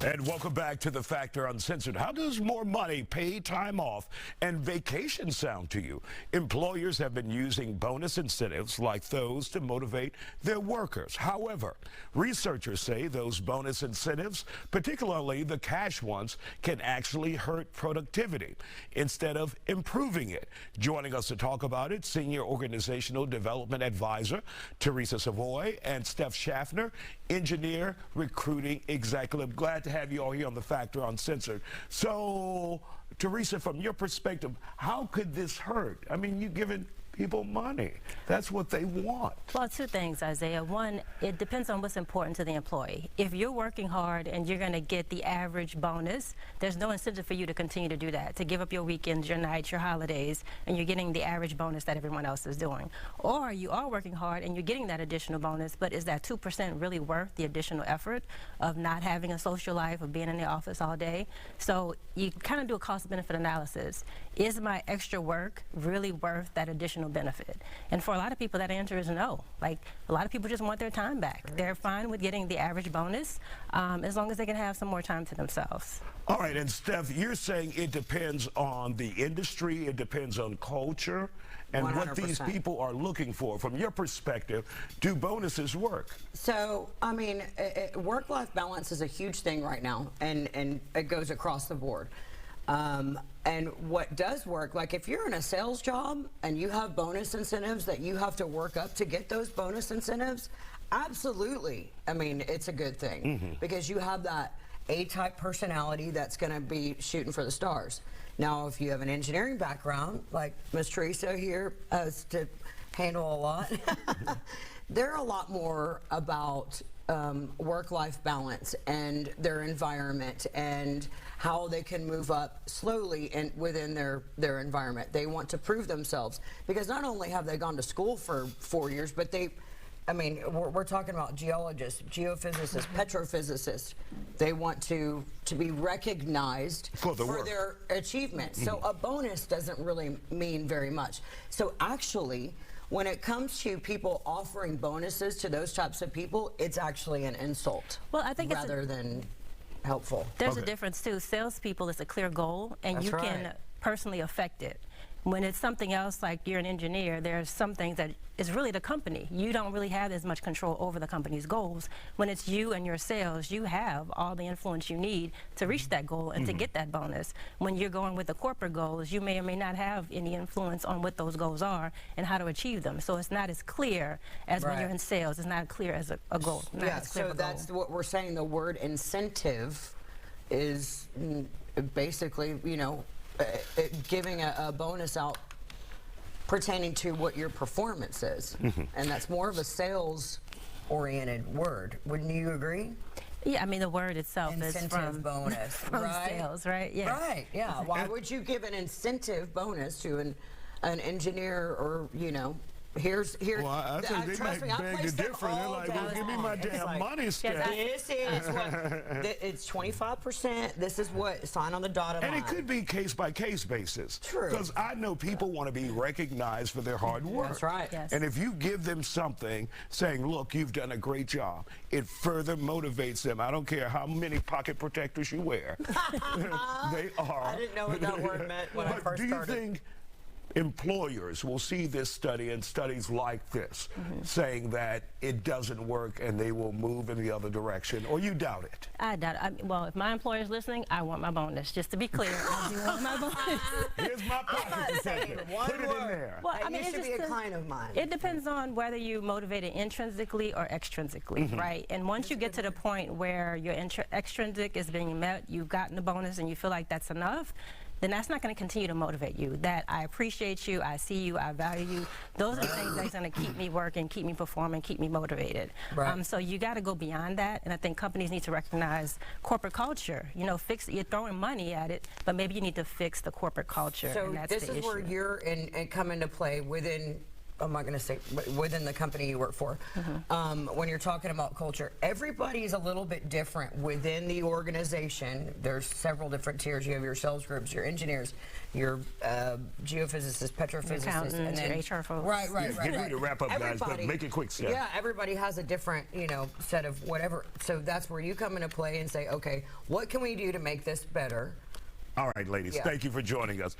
And welcome back to The Factor Uncensored. How does more money, paid time off, and vacation sound to you? Employers have been using bonus incentives like those to motivate their workers. However, researchers say those bonus incentives, particularly the cash ones, can actually hurt productivity instead of improving it. Joining us to talk about it, Senior Organizational Development Advisor Teresa Savoy and Steph Schaffner, Engineer Recruiting Executive. Glad to have you all here on The Factor Uncensored. So, Teresa, from your perspective, how could this hurt? I mean, you're giving people money. That's what they want. Well, two things, Isaiah. One, it depends on what's important to the employee. If you're working hard and you're going to get the average bonus, there's no incentive for you to continue to do that, to give up your weekends, your nights, your holidays, and you're getting the average bonus that everyone else is doing. Or you are working hard and you're getting that additional bonus, but is that 2% really worth the additional effort of not having a social life, of being in the office all day? So you kind of do a cost-benefit analysis. Is my extra work really worth that additional benefit? And for a lot of people, that answer is no. Like, a lot of people just want their time back. Right. They're fine with getting the average bonus as long as they can have some more time to themselves. All right, and Steph, you're saying it depends on the industry, it depends on culture, and 100%. What these people are looking for. From your perspective, do bonuses work? So, I mean, work-life balance is a huge thing right now, and it goes across the board. And what does work, like if you're in a sales job and you have bonus incentives that you have to work up to get those bonus incentives, absolutely. I mean, it's a good thing because you have that A-type personality that's going to be shooting for the stars. Now, if you have an engineering background, like Ms. Teresa here has to handle a lot, they're a lot more about work-life balance and their environment and how they can move up slowly and within their environment. They want to prove themselves because not only have they gone to school for 4 years, but I mean, we're talking about geologists, geophysicists, petrophysicists. They want to be recognized for their achievements. So a bonus doesn't really mean very much. So actually, when it comes to people offering bonuses to those types of people, it's actually an insult. Well, I think rather than helpful. There's a difference too. Salespeople, it's a clear goal, and you can personally affect it. When it's something else, like you're an engineer, there's some things that is really the company. You don't really have as much control over the company's goals. When it's you and your sales, you have all the influence you need to reach that goal and to get that bonus. When you're going with the corporate goals, you may or may not have any influence on what those goals are and how to achieve them. So it's not as clear as when you're in sales. It's not clear as a goal. Yeah, so that's what we're saying. The word incentive is basically, you know, giving a bonus out pertaining to what your performance is. And that's more of a sales-oriented word. Wouldn't you agree? Yeah, I mean, the word itself incentive is from bonus, from sales, right? Yeah. Right, yeah. Why would you give an incentive bonus to an engineer or, you know, here's well, I think they might beg to differ. They're like, well, give me my damn money, Steph. This is what, it's 25%. This is what, sign on the dotted line. And it could be case-by-case basis. True. Because I know people want to be recognized for their hard work. That's right. Yes. And if you give them something saying, look, you've done a great job, it further motivates them. I don't care how many pocket protectors you wear. They are. I didn't know what that word meant when I first started. Do you think employers will see this study and studies like this saying that it doesn't work and they will move in the other direction, or you doubt it? I doubt it. Well, if my employer is listening, I want my bonus. Just to be clear, I do want my bonus. Here's my pocket protector. Put it in there. Well, I mean, it should be a client of mine. It depends on whether you motivate it intrinsically or extrinsically, right? And once you get to the point where your extrinsic is being met, you've gotten the bonus and you feel like that's enough, then that's not going to continue to motivate you. That I appreciate you, I see you, I value you. Those are the things that's going to keep me working, keep me performing, keep me motivated. Right. So you got to go beyond that, and I think companies need to recognize corporate culture. You know, you're throwing money at it, but maybe you need to fix the corporate culture. So and that's this is where you're come into play within I'm not going to say, but within the company you work for, when you're talking about culture, everybody's a little bit different within the organization. There's several different tiers. You have your sales groups, your engineers, your geophysicists, petrophysicists, and then your HR folks. Right. Get ready to wrap up, guys, but make it quick, Steph. Yeah, everybody has a different, set of whatever. So that's where you come into play and say, okay, what can we do to make this better? All right, ladies, thank you for joining us.